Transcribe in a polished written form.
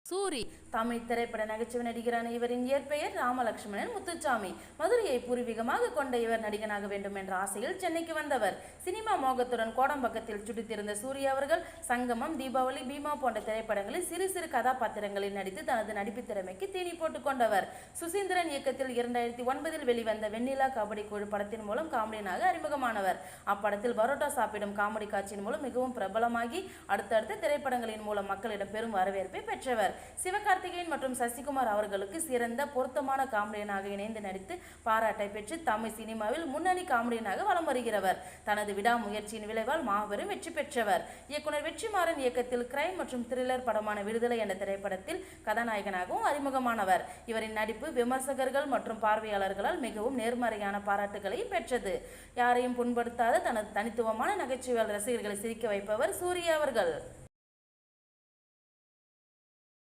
சூரி தமிழ் திரைப்பட நகைச்சுவை நடிகரான இவரின் இயற்பெயர் ராமலட்சுமணன் முத்துச்சாமி. மதுரையை பூர்வீகமாக கொண்ட இவர் நடிகனாக வேண்டும் என்ற ஆசையில் சென்னைக்கு வந்தவர். சினிமா மோகத்துடன் கோடம்பக்கத்தில் சுட்டித்திருந்த சூர்யா அவர்கள் சங்கமம், தீபாவளி, பீமா போன்ற திரைப்படங்களில் சிறு சிறு கதாபாத்திரங்களில் நடித்து தனது நடிப்பு திறமைக்கு தீனி போட்டுக் கொண்டவர். சுசீந்திரன் இயக்கத்தில் 2009 வெளிவந்த வெண்ணிலா கபடி குழு படத்தின் மூலம் காமெடியனாக அறிமுகமானவர். அப்படத்தில் பரோட்டா சாப்பிடும் காமெடி காட்சியின் மூலம் மிகவும் பிரபலமாகி அடுத்தடுத்த திரைப்படங்களின் மூலம் மக்களிடம் பெரும் வரவேற்பை பெற்றவர். சிவகார்த்திகேயன் மற்றும் சசிகுமார் அவர்களுக்கு சிறந்த பொருத்தமான காமெடியனாக இணைந்து நடித்து பாராட்டை பெற்று தமிழ் சினிமாவில் முன்னணி காமெடியனாக வலம் வருகிறவர். தனது விடாமுயற்சியின் விளைவால் மாபெரும் வெற்றி பெற்றவர். இயக்குனர் வெற்றிமாறன் இயக்கத்தில் கிரைம் மற்றும் த்ரில்லர் படமான விடுதலை என்ற திரைப்படத்தில் கதாநாயகனாகவும் அறிமுகமானவர். இவரின் நடிப்பு விமர்சகர்கள் மற்றும் பார்வையாளர்களால் மிகவும் நேர்மறையான பாராட்டுகளை பெற்றது. யாரையும் புண்படுத்தாத தனது தனித்துவமான நகைச்சுவையால் ரசிகர்களை சிரிக்க வைப்பவர் சூர்யா அவர்கள்.